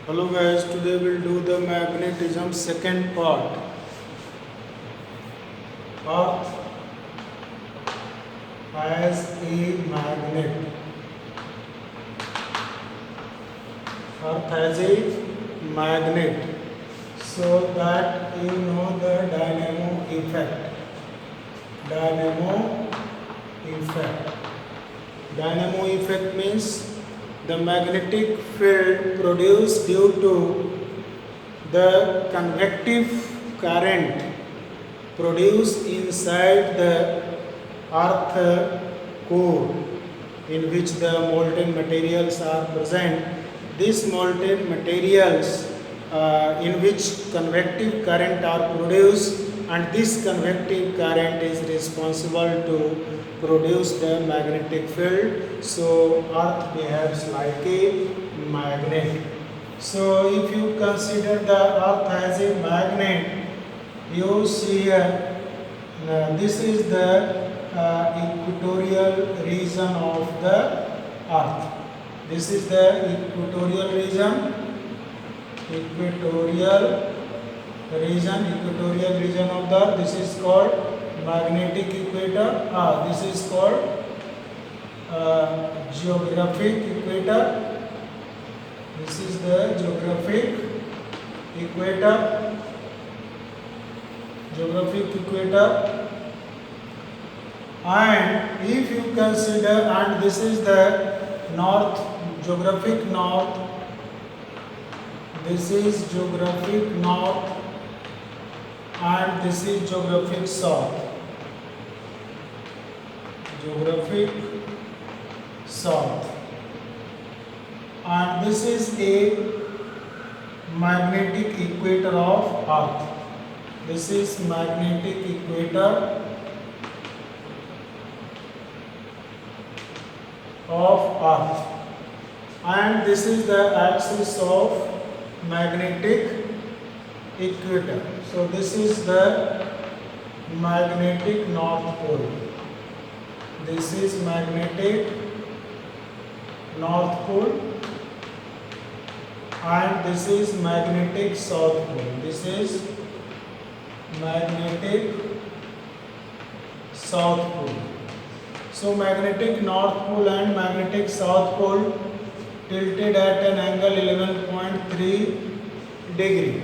Hello guys, today we'll do the magnetism second part. Earth has a magnet. Earth has a magnet, so that you know the dynamo effect. Dynamo effect. Dynamo effect means the magnetic field produced due to the convective current produced inside the earth core in which the molten materials are present. These molten materials in which convective current are produced, and this convective current is responsible to produce the magnetic field. So earth behaves like a magnet. So if you consider the earth as a magnet, you see here, this is the equatorial region of the earth. This is the equatorial region, equatorial region of the earth. This is called magnetic equator. This is called geographic equator. This is the geographic equator. And if you consider, and this is the north, geographic north. This is geographic north, and this is geographic south. Geographic south. And this is a magnetic equator of earth. This is magnetic equator of earth, and this is the axis of magnetic equator. So this is the magnetic north pole. This is magnetic north pole, and this is magnetic south pole. This is magnetic south pole. So magnetic north pole and magnetic south pole tilted at an angle 11.3 degree.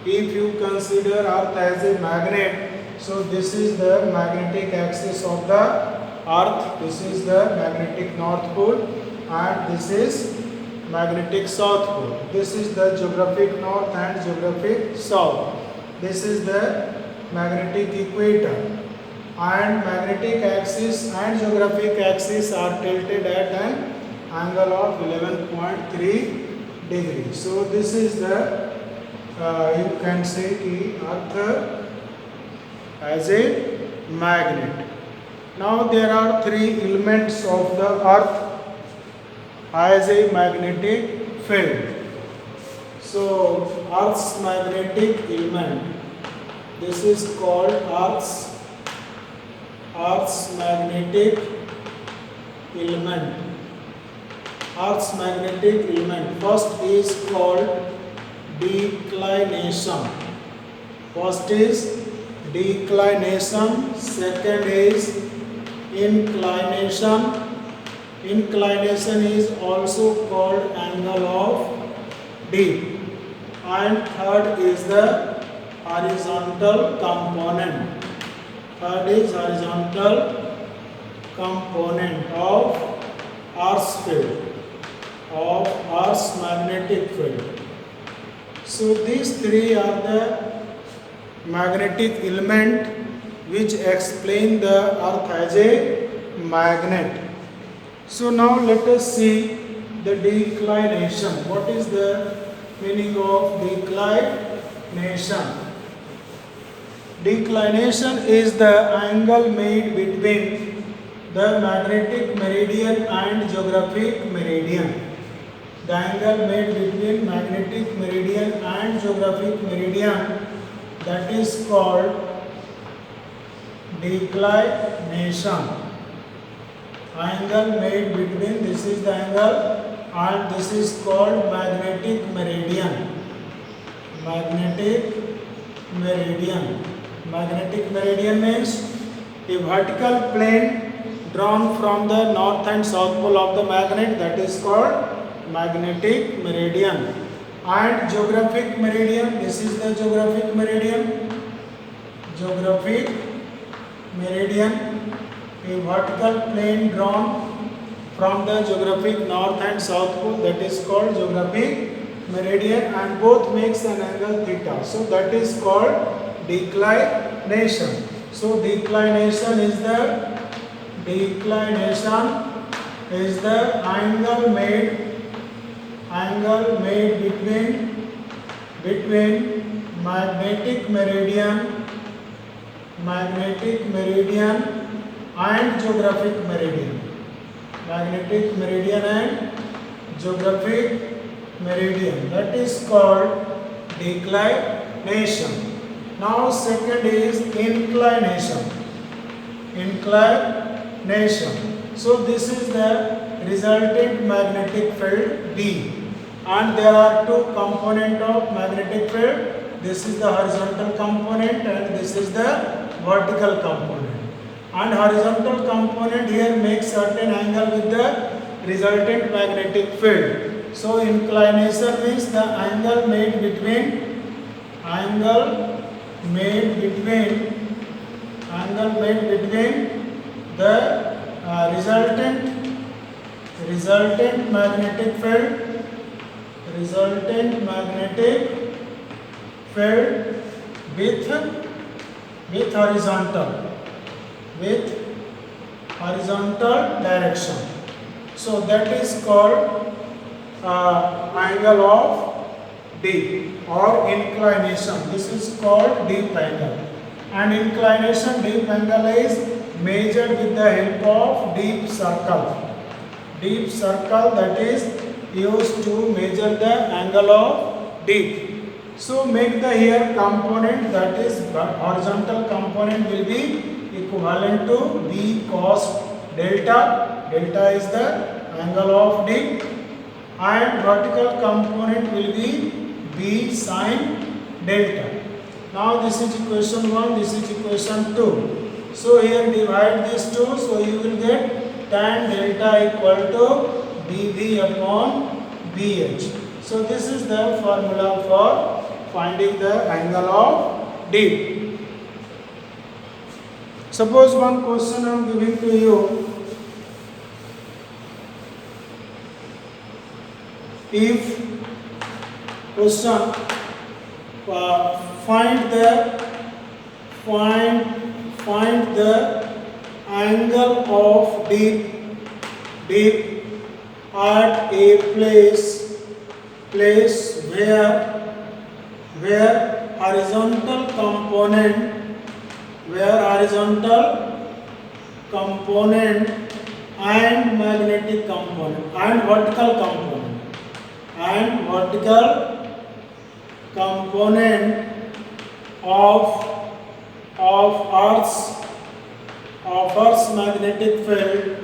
If you consider earth as a magnet, so this is the magnetic axis of the earth. This is the magnetic north pole, and this is magnetic south pole. This is the geographic north and geographic south. This is the magnetic equator, and magnetic axis and geographic axis are tilted at an angle of 11.3 degrees. So this is the you can say ki earth as a magnet. Now there are three elements of the earth as a magnetic field. So earth's magnetic element, this is called earth's magnetic element. Earth's magnetic element. First is called declination. First is declination. Second is inclination. Inclination is also called angle of dip. And third is the horizontal component. Third is horizontal component of Earth's field, of Earth's magnetic field. So these three are the magnetic element which explain the earth as a magnet. So now let us see the declination. What is the meaning of declination? Declination is the angle made between the magnetic meridian and geographic meridian. The angle made between magnetic meridian and geographic meridian, that is called declination. Angle made between, this is the angle and this is called magnetic meridian. Magnetic meridian. Magnetic meridian means a vertical plane drawn from the north and south pole of the magnet, that is called magnetic meridian. And geographic meridian, this is the geographic meridian. Geographic meridian, a vertical plane drawn from the geographic north and south pole, that is called geographic meridian, and both makes an angle theta. So that is called declination. So declination is the angle made between magnetic meridian and geographic meridian. Magnetic meridian and geographic meridian, that is called declination. Now second is inclination. So this is the resultant magnetic field D, and there are two components of magnetic field. This is the horizontal component and this is the vertical component. And horizontal component here makes certain angle with the resultant magnetic field. So inclination means the angle made between the resultant magnetic field with horizontal direction. So that is called angle of D or inclination. This is called deep angle. And inclination deep angle is measured with the help of deep circle. Deep circle, that is used to measure the angle of deep. So make the here component, that is horizontal component will be equivalent to B cos delta. Delta is the angle of D. And vertical component will be B sin delta. Now this is equation 1, this is equation 2. So here divide these two, so you will get tan delta equal to dV upon BH. So this is the formula for finding the angle of D. Suppose one question I am giving to you. If question find the angle of deep at a place where horizontal component and magnetic component and vertical component of Earth's magnetic field